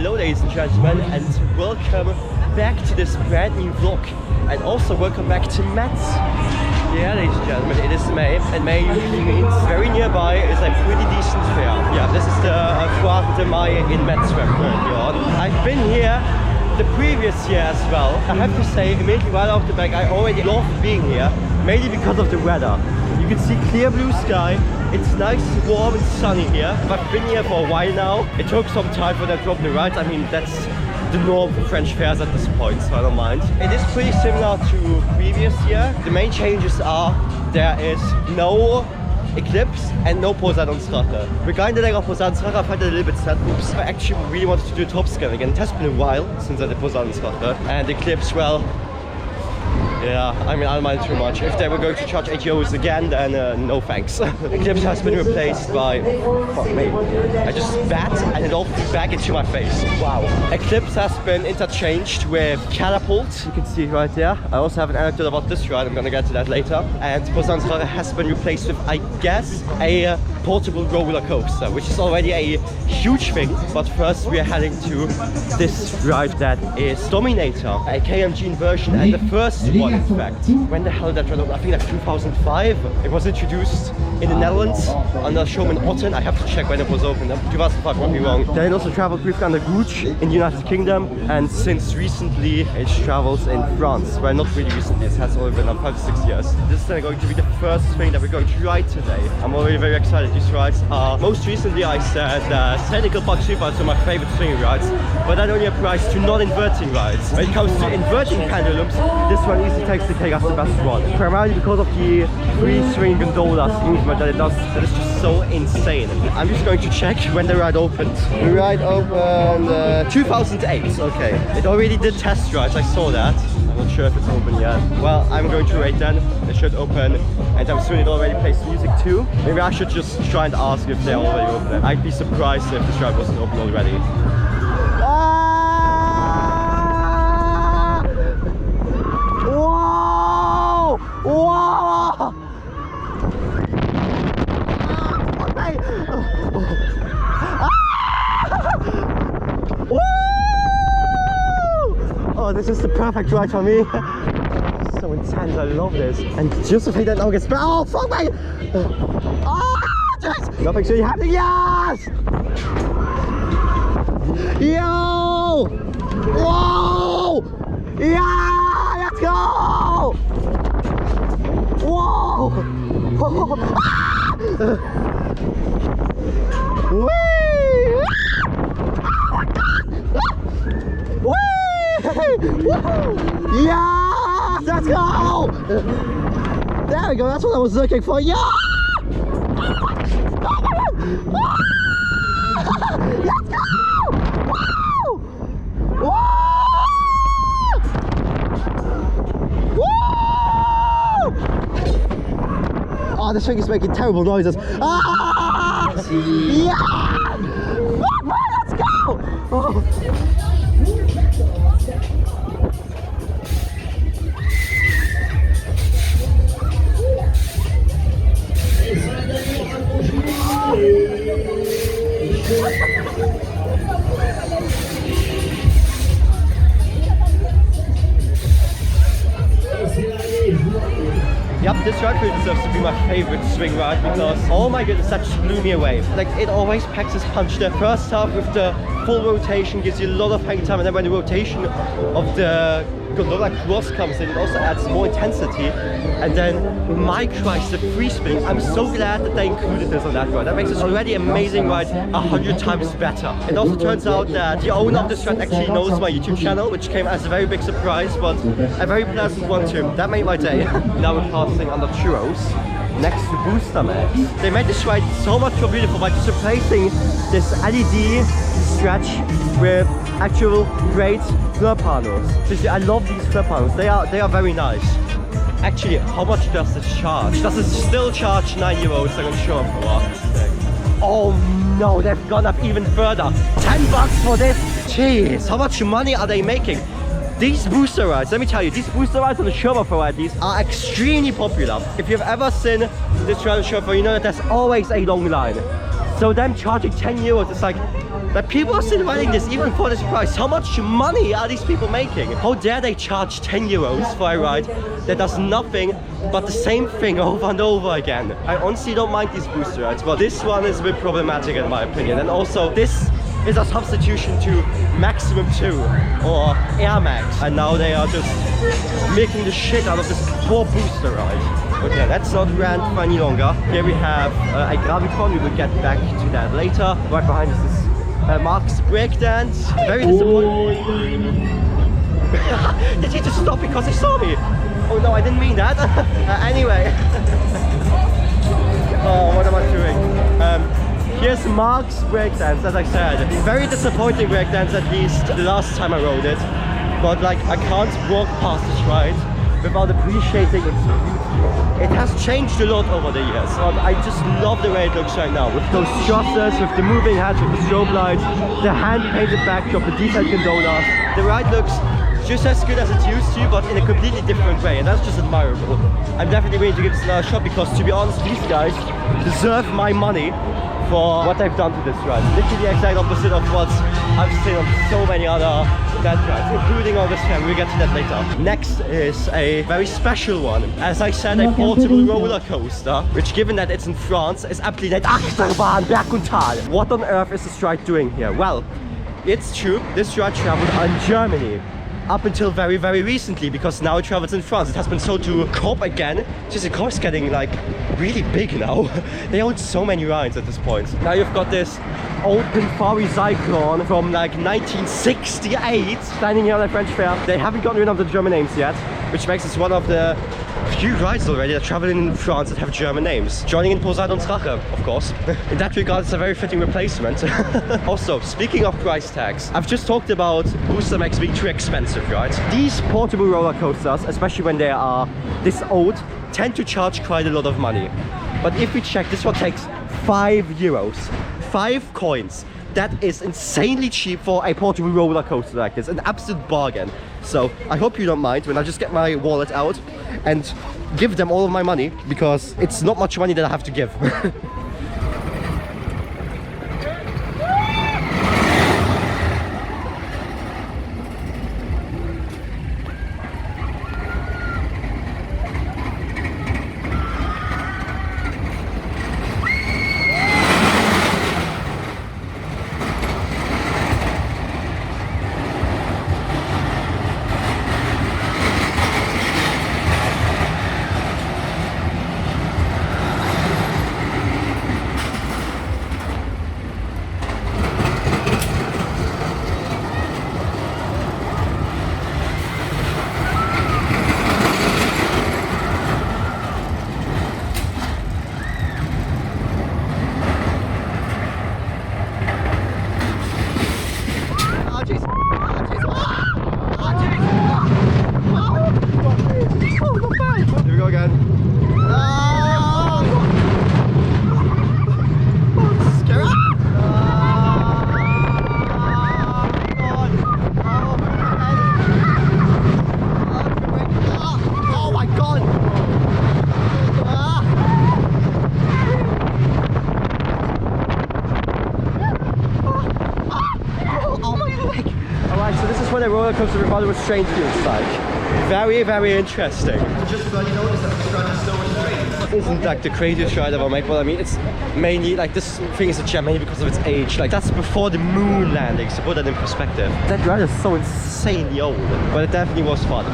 Hello ladies and gentlemen, and welcome back to this brand new vlog, and also welcome back to Metz. Yeah ladies and gentlemen, it is May, and May usually means very nearby is a pretty decent fair. Yeah, this is the Foire de Mai in Metz where I'm currently on. I've been here the previous year as well. I have to say, immediately right off the back, I already love being here, mainly because of the weather. You can see clear blue sky. It's nice, warm and sunny here. I've been here for a while now. It took some time for that drop in the rides. I mean, that's the norm for French fairs at this point, so I don't mind. It is pretty similar to previous year. The main changes are there is no eclipse and no Poseidonsdrache. Regarding the leg of Poseidonsdrache, I find it a little bit sad. Oops. I actually really wanted to do a top scale again. It has been a while since I did Poseidonsdrache. And the eclipse, well, yeah, I mean, I don't mind too much. If they were going to charge 8 euros again, then no thanks. Eclipse has been replaced by... Fuck me. I just spat and it all flew back into my face. Wow. Eclipse has been interchanged with Catapult. You can see it right there. I also have an anecdote about this ride. I'm gonna get to that later. And Poseidonsdrache has been replaced with, I guess, a portable roller coaster, which is already a huge thing. But first we are heading to this ride that is Dominator, a KMG version, and the first one, in fact. When the hell did that ride open? I think like 2005. It was introduced in the Netherlands under Showman Otten. I have to check when it was opened. 2005, might be wrong. Then it also traveled briefly under Gooch in the United Kingdom, and since recently it travels in France. Well, not really recently, it has only been on 5 to 6 years. This is then going to be the first thing that we're going to ride today. I'm already very excited. These rides are, most recently I said that technical Park Street rides are my favorite swinging rides, but that only applies to non-inverting rides. When it comes to inverting pendulums, this one easily takes the cake as the best one. Primarily because of the free swing gondolas movement that it does, that is just so insane. I'm just going to check when the ride opened. The ride opened 2008, okay. It already did test rides, I saw that. I'm not sure if it's open yet. Well, I'm going to rate then. It should open, and I'm assuming it already plays music too. Maybe I should just try and ask if they're already open. I'd be surprised if this ride wasn't open already. Whoa! Whoa! Oh, this is the perfect ride for me. So intense, I love this. And just to think that now gets better. Oh, fuck me! Oh, yes! Nothing's really happening, yes! Yo! Whoa! Yeah! Let's go! Whoa! Ah! Whee! Oh my god! Whee! Yeah! Let's go! There we go, that's what I was looking for. Yeah! Let's go! Woo! Woo! Woo! Oh, this thing is making terrible noises. Ah! Yeah! Let's go! Oh. Yep, this ride really deserves to be my favorite swing ride because, oh my goodness, that just blew me away. Like, it always packs its punch. The first half with the full rotation gives you a lot of hang time, and then when the rotation of the gondola cross comes in, it also adds more intensity. And then my Christ, the free spinning, I'm so glad that they included this on that ride. That makes this already amazing ride 100 times better. It also turns out that the owner of this ride actually knows my YouTube channel, which came as a very big surprise, but a very pleasant one too. That made my day. Now we're passing under Churros next to Booster Max. They made this ride so much more beautiful by just replacing this LED stretch with actual great flare panels. Seriously, I love these flare panels. They are very nice. Actually, how much does this charge? Does it still charge 9 euros? I'm not sure for what. Oh no, they've gone up even further. 10 bucks for this? Jeez, how much money are they making? These booster rides, let me tell you, these booster rides on the Schirmer varieties are extremely popular. If you've ever seen this ride on Schirmer, you know that there's always a long line. So them charging 10 euros, it's like, that people are still running this even for this price. How much money are these people making? How dare they charge 10 euros for a ride that does nothing but the same thing over and over again? I honestly don't mind these booster rides, but this one is a bit problematic in my opinion. And also, this is a substitution to Maximum 2 or Air Max. And now they are just making the shit out of this poor booster ride. Okay, let's not rant for any longer. Here we have a Gravitron. We will get back to that later. Right behind us is Mark's breakdance. Very disappointing. Did he just stop because he saw me? Oh no, I didn't mean that. Anyway. Oh, what am I doing? Here's Mark's breakdance, as I said. Very disappointing breakdance, at least the last time I rode it. But like, I can't walk past this ride without appreciating its beauty. It has changed a lot over the years. I just love the way it looks right now. With those trusses, with the moving hats, with the strobe lights, the hand-painted backdrop, the detailed gondolas. The ride looks just as good as it used to, but in a completely different way, and that's just admirable. I'm definitely going to give this another shot because, to be honest, these guys deserve my money for what they've done to this ride. Literally the exact opposite of what I've seen on so many other dead rides, including on this one. We'll get to that later. Next is a very special one. As I said, a portable roller coaster, which, given that it's in France, is absolutely like Achterbahn, Berg und Tal. What on earth is this ride doing here? Well, it's true, this ride traveled in Germany up until very, very recently, because now it travels in France. It has been sold to Coop again. Just the Coop's getting like really big now. They own so many rides at this point. Now you've got this old Pinfary Zyklon from like 1968 standing here on the French Fair. They haven't gotten rid of the German names yet, which makes this one of the few rides already that travel in France that have German names. Joining in Poseidon's Rache, of course. In that regard, it's a very fitting replacement. Also, speaking of price tags, I've just talked about Booster Max being too expensive, right? These portable roller coasters, especially when they are this old, tend to charge quite a lot of money. But if we check, this one takes 5 euros. 5 coins. That is insanely cheap for a portable roller coaster like this. An absolute bargain. So I hope you don't mind when I just get my wallet out and give them all of my money, because it's not much money that I have to give. What a roller coaster without a restraint feels like. Very, very interesting. Just about notice that this ride is so restrained. Isn't like the craziest ride ever made, but I mean, it's mainly like this thing is a gem mainly because of its age. Like, that's before the moon landing, so put that in perspective. That ride is so insanely old, but it definitely was fun.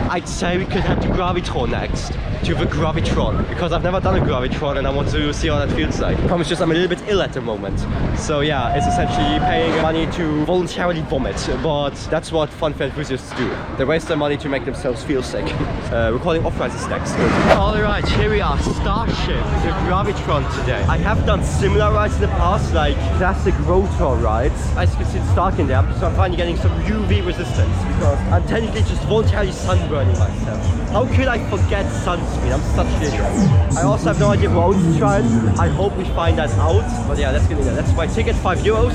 I'd say we could head to Gravitron next. To the Gravitron, because I've never done a Gravitron and I want to see how that feels like. I promise, just I'm a little bit ill at the moment. So yeah, it's essentially paying money to voluntarily vomit, but that's what fun fair enthusiasts do. They waste their money to make themselves feel sick. We're calling off-rides next. Alright, here we are, Starship, the Gravitron today. I have done similar rides in the past, like classic rotor rides. As you can see, it's dark in there, so I'm finally getting some UV resistance, because I'm technically just voluntarily sunburning myself. How could I forget sunscreen? I'm such an idiot. I also have no idea what else to try. I hope we find that out. But yeah, let's get in there. That's my ticket, 5 euros.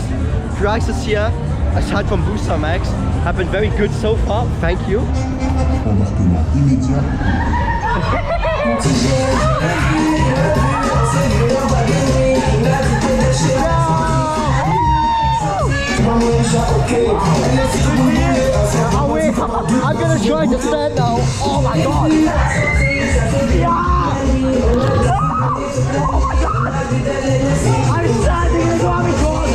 Prices here, aside from Booster Max, have been very good so far. Thank you. I'm gonna try to stand now. Oh my god! Yeah! Oh my god! I'm standing in the Gravitron!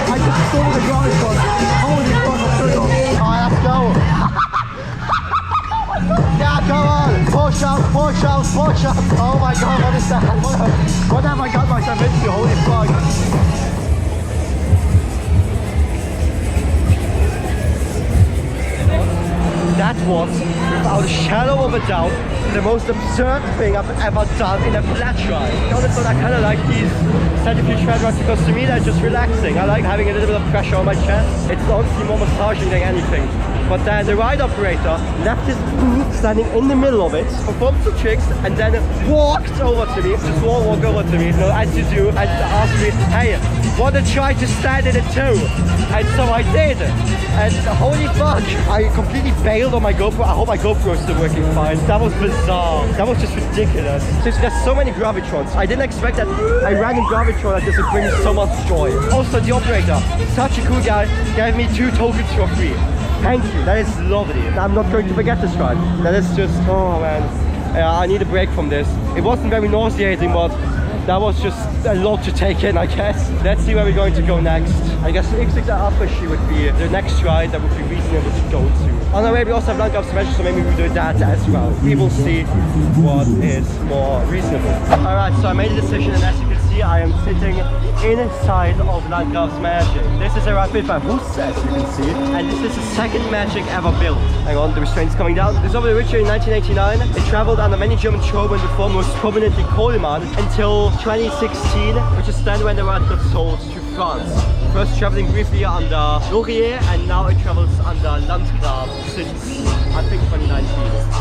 I just saw the Gravitron. Holy fuck! Alright, let's go! Yeah, come on! Push up, push up, push up! Oh my god, what is that? What have I got myself into? Holy fuck! That was, without a shadow of a doubt, the most absurd thing I've ever done in a flat ride. To be honest, I kind of like these centrifuge flat rides because to me they're just relaxing. I like having a little bit of pressure on my chest. It's honestly more massaging than anything. But then the ride operator left his booth standing in the middle of it, performed some tricks, and then walked over to me, just walk over to me, you know, as you do, and asked me, hey, want to try to stand in it too? And so I did. And holy fuck, I completely bailed on my GoPro. I hope my GoPro is still working fine. That was bizarre. That was just ridiculous. There's so many Gravitrons. I didn't expect that I ran in Gravitron like this would bring me so much joy. Also, the operator, such a cool guy, gave me 2 tokens for free. Thank you, that is lovely. I'm not going to forget this ride. That is just, oh man. I need a break from this. It wasn't very nauseating, but that was just a lot to take in, I guess. Let's see where we're going to go next. I guess the X6 Apache would be the next ride that would be reasonable to go to. On the way, we also have Landgraf, so maybe we'll do that as well. We will see what is more reasonable. Alright, so I made a decision, and as you can see, I am sitting inside of Landgraf's Magic. This is a ride built by Russ, as you can see, and this is the second Magic ever built. Hang on, the restraint's coming down. This was originally in 1989. It traveled under many German showmen before, most prominently Coleman, until 2016, which is then when the ride got sold to France. First traveling briefly under Laurier, and now it travels under Landgraf since, I think, 2019.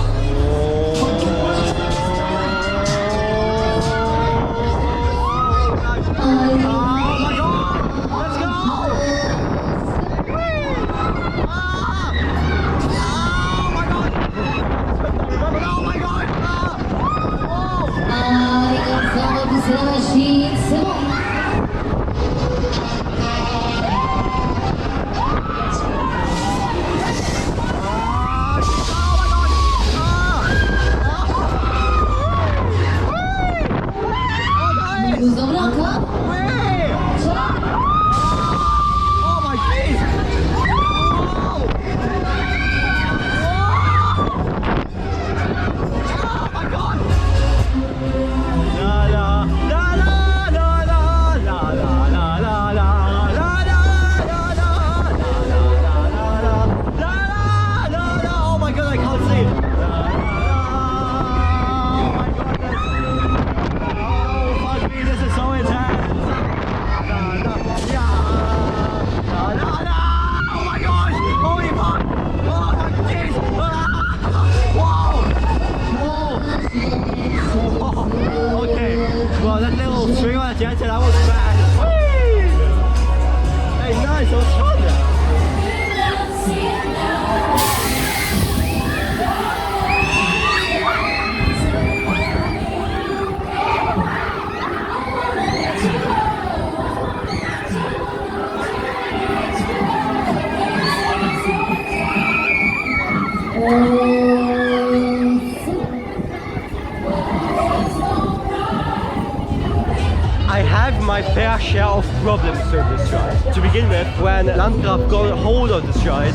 My fair share of problems with this ride. To begin with, when Landgraf got hold of this ride,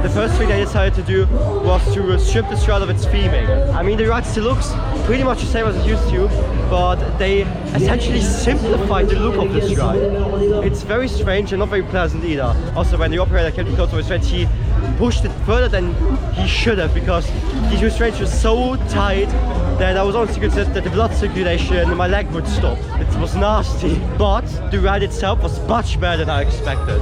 the first thing they decided to do was to strip this ride of its theming. I mean, the ride still looks pretty much the same as it used to, but they essentially simplified the look of this ride. It's very strange and not very pleasant either. Also, when the operator kept it close to his restraint, he pushed it further than he should have, because these restraints were so tight that I was honestly concerned that the blood circulation in my leg would stop. It was nasty, but the ride itself was much better than I expected.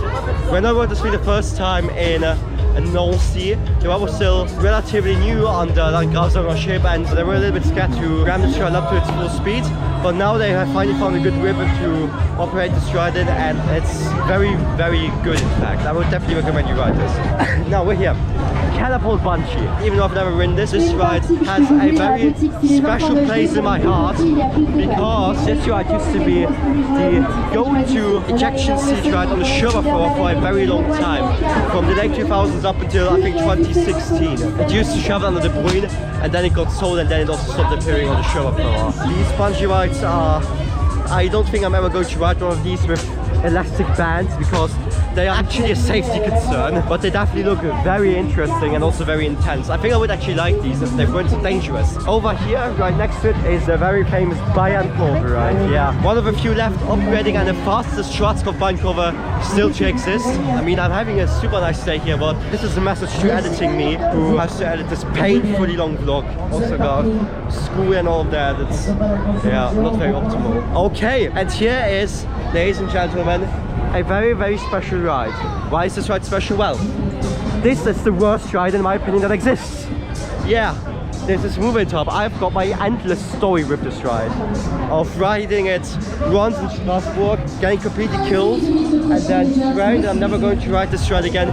When I rode this for the first time in Nancy, the ride was still relatively new under Landgraf's ownership, and they were a little bit scared to ram this ride up to its full speed. But now they have finally found a good rhythm to operate this ride in, and it's very, very good in fact. I would definitely recommend you ride this. Now we're here. catapult bungee. Even though I've never ridden this ride has a very special place in my heart because this ride used to be the go-to ejection seat ride on the Sugar floor for a very long time. From the late 2000s up until I think 2016. It used to travel under the Bruyne and then it got sold and then it also stopped appearing on the Sugar floor. These bungee rides are... I don't think I'm ever going to ride one of these with elastic bands because they are actually a safety concern, but they definitely look very interesting and also very intense. I think I would actually like these if they weren't so dangerous. Over here, right next to it, is the very famous Bayern Kurve ride. Yeah, one of a few left upgrading and the fastest Schwarzkopf Bayern Kurve still to exist. I mean, I'm having a super nice day here, but this is a message to editing me, who has to edit this painfully long vlog. Also got school and all of that. It's, yeah, not very optimal. Okay, and here is, ladies and gentlemen, a very, very special ride. Why is this ride special? Well, this is the worst ride in my opinion that exists. Yeah, this is Moving Top. I've got my endless story with this ride. Of riding it once in Strasbourg, getting completely killed, and then swearing I'm never going to ride this ride again,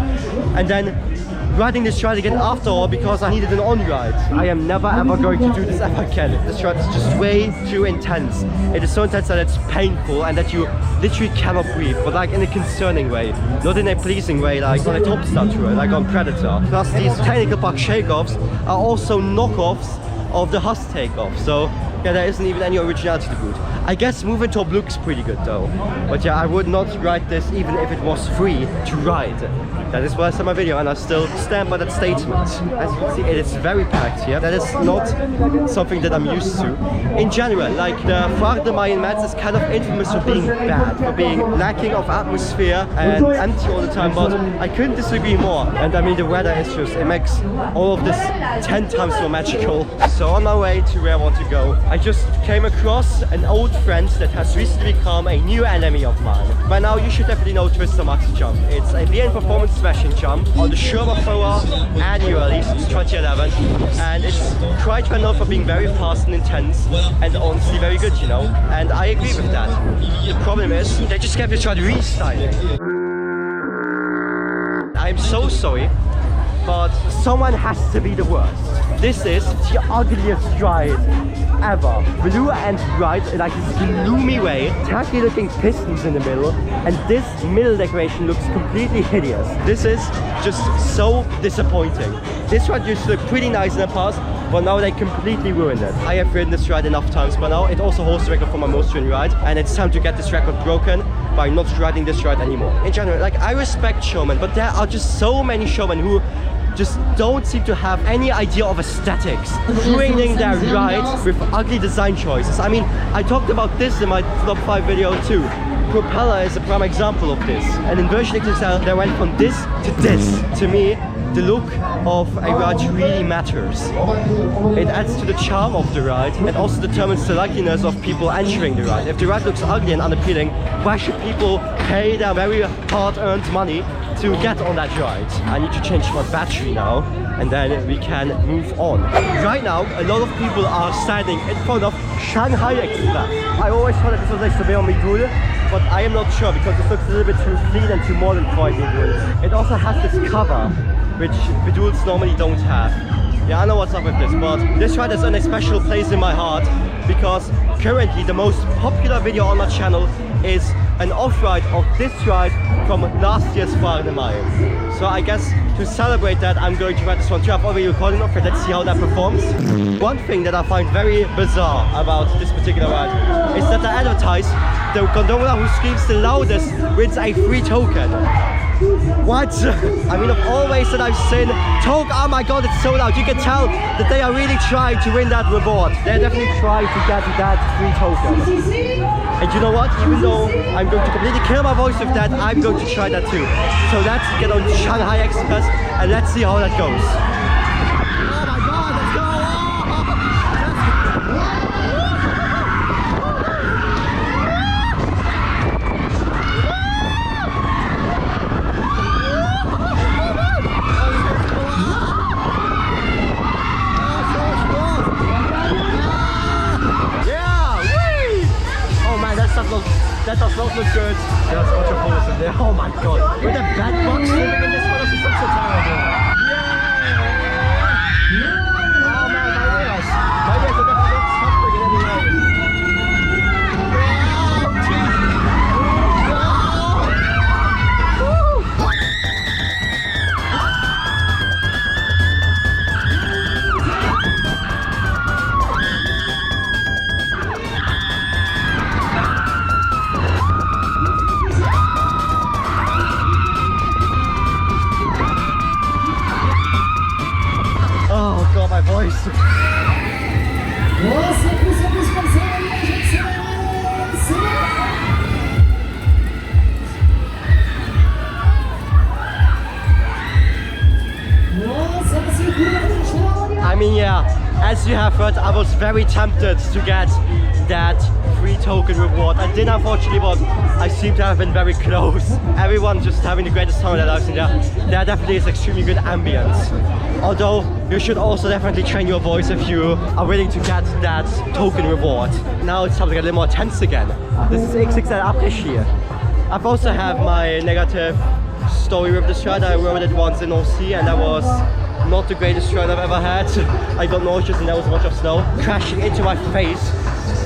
and then riding this ride again after all because I needed an on-ride. I am never ever going to do this ever again. This ride is just way too intense. It is so intense that it's painful and that you literally cannot breathe, but like in a concerning way. Not in a pleasing way like on a top stunt tour, like on Predator. Plus these technical park shake-offs are also knockoffs of the Huss takeoff. So yeah, there isn't even any originality to boot. I guess Moving Top looks pretty good though. But yeah, I would not ride this even if it was free to ride. That is why I said in my video and I still stand by that statement. As you can see, it is very packed here. That is not something that I'm used to. In general, like the Foire de Mai in Metz is kind of infamous for being bad, for being lacking of atmosphere and empty all the time, but I couldn't disagree more. And I mean, the weather is just, it makes all of this 10 times more magical. So on my way to where I want to go, I just came across an old friend that has recently become a new enemy of mine. By now you should definitely know Twister Maxi Jump. It's a BN performance smashing jump on the Schurber Floor annually since 2011, and it's quite well known for being very fast and intense and honestly very good, you know, and I agree with that. The problem is they just kept trying to restyling. I'm so sorry, but someone has to be the worst. This is the ugliest ride ever. Blue and white, like this gloomy way, tacky looking pistons in the middle, and this middle decoration looks completely hideous. This is just so disappointing. This ride used to look pretty nice in the past, but now they completely ruined it. I have ridden this ride enough times by now. It also holds the record for my most ridden ride, and it's time to get this record broken by not riding this ride anymore. In general, like, I respect showmen, but there are just so many showmen who just don't seem to have any idea of aesthetics, ruining their rides with ugly design choices. I mean, I talked about this in my top 5 video too. Propeller is a prime example of this. And in version XXL, they went from this to this. To me, the look of a ride really matters. It adds to the charm of the ride and also determines the likeliness of people entering the ride. If the ride looks ugly and unappealing, why should people pay their very hard-earned money to get on that ride? I need to change my battery now and then we can move on. Right now, a lot of people are standing in front of Shanghai Express. I always thought that this was next to Bayern Midul, but I am not sure because it looks a little bit too clean and too modern for a Midul. It also has this cover, which Biduls normally don't have. Yeah, I know what's up with this, but this ride is in a special place in my heart because currently the most popular video on my channel is an off-ride of this ride from last year's Foire de Mai. So I guess to celebrate that, I'm going to ride this one too. I've already recorded it, let's see how that performs. One thing that I find very bizarre about this particular ride is that they advertise the gondola who screams the loudest wins a free token. What? I mean, of all ways that I've seen, oh my god, it's so loud. You can tell that they are really trying to win that reward. They're definitely trying to get that free token. And you know what? Even though I'm going to completely kill my voice with that, I'm going to try that too. So let's get on Shanghai Express and let's see how that goes. Oh my god, let's go! That does not look good. There's a bunch of holes in there. Oh my god. With a bad box living in this one, this is so terrible. Yeah! as you have heard, I was very tempted to get that free token reward. I did, unfortunately, but I seem to have been very close. Everyone just having the greatest time of their lives in there. There definitely is extremely good ambience. Although you should also definitely train your voice if you are willing to get that token reward. Now it's time to get a little more tense again. This is XXL Après here. I've also have my negative story with this ride. I rode it once in OC and that was not the greatest ride I've ever had. I got nauseous and there was a bunch of snow crashing into my face.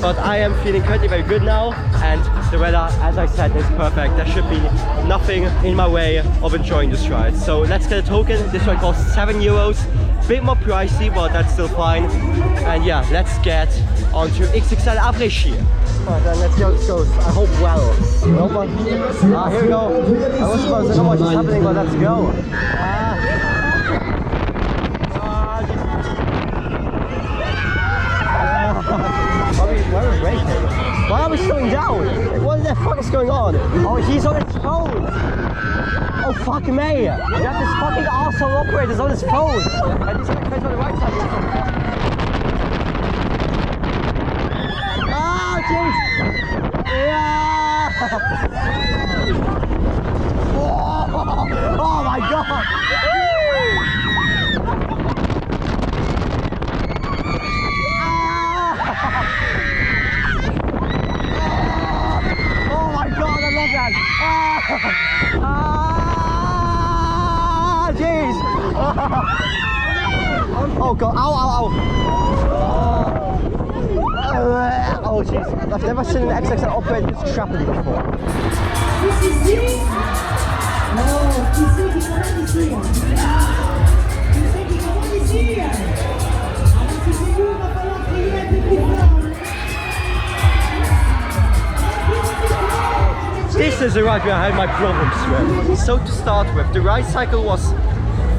But I am feeling currently very good now, and the weather, as I said, is perfect. There should be nothing in my way of enjoying this ride. So let's get a token. This one costs €7. Bit more pricey, but that's still fine. And yeah, let's get on to XXL Après here. Alright, then let's see how this goes. I hope well. Here we go. I was supposed to know what's happening, but let's go. Why are we braking? Why are we slowing down? What the fuck is going on? Oh, he's on his phone! Oh, fuck me! You have this fucking arsehole operator on his phone! And he's gonna catch on the right side. Ah, jeez! Yeah! Oh my god! Oh my god, I love that! Jeez! Oh god, ow, ow, ow! Oh jeez, I've never seen an XXL operate this crappily before. This is the ride where I had my problems with. So to start with, the ride cycle was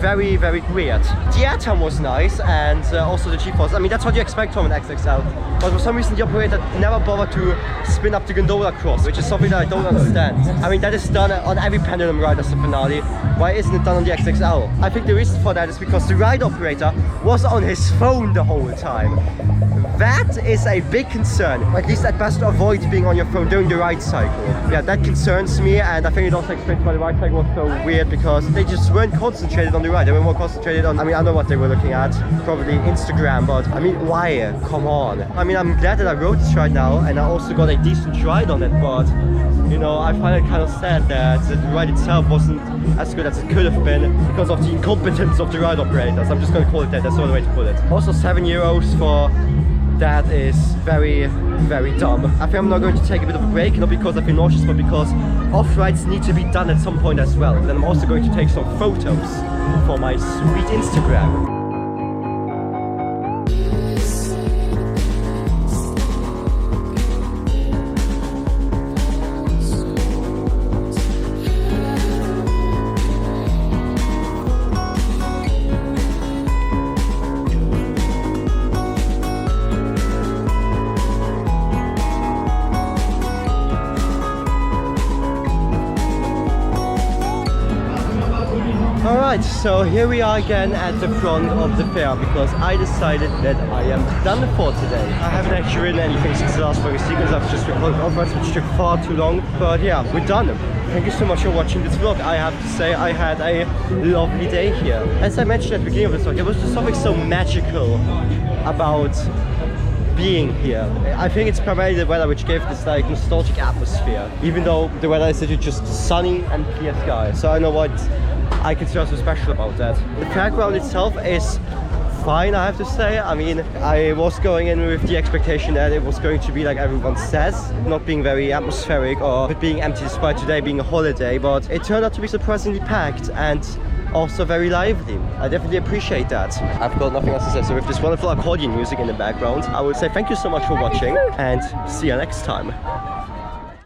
very, very weird. The airtime was nice and also the G-force. I mean, that's what you expect from an XXL. But for some reason the operator never bothered to spin up the gondola cross, which is something that I don't understand. I mean, that is done on every pendulum ride as the finale. Why isn't it done on the XXL? I think the reason for that is because the ride operator was on his phone the whole time. That is a big concern. At least at best avoid being on your phone during the ride cycle. Yeah, that concerns me, and I think it also explains why the ride cycle was so weird, because they just weren't concentrated on the ride. They were more concentrated on, I mean, I don't know what they were looking at. Probably Instagram, but I mean, why? Come on. I mean, I'm glad that I rode this ride now, and I also got a decent ride on it, but you know, I find it kind of sad that the ride itself wasn't as good as it could have been because of the incompetence of the ride operators. I'm just going to call it that. That's the only way to put it. Also, €7 for that is very, very dumb. I think I'm not going to take a bit of a break, not because I feel nauseous, but because off-rides need to be done at some point as well. And then I'm also going to take some photos for my sweet Instagram. Alright, so here we are again at the front of the fair because I decided that I am done for today. I haven't actually ridden anything since the last vlog sequence. I've just recorded off-rides which took far too long, but yeah, we're done. Thank you so much for watching this vlog. I have to say I had a lovely day here. As I mentioned at the beginning of this vlog, there was just something so magical about being here. I think it's primarily the weather which gave this like nostalgic atmosphere, even though the weather is literally just sunny and clear sky. So I know what I consider so special about that. The fairground itself is fine, I have to say. I mean, I was going in with the expectation that it was going to be like everyone says, not being very atmospheric or being empty despite today being a holiday, but it turned out to be surprisingly packed and also very lively. I definitely appreciate that. I've got nothing else to say, so with this wonderful accordion music in the background, I would say thank you so much for watching and see you next time.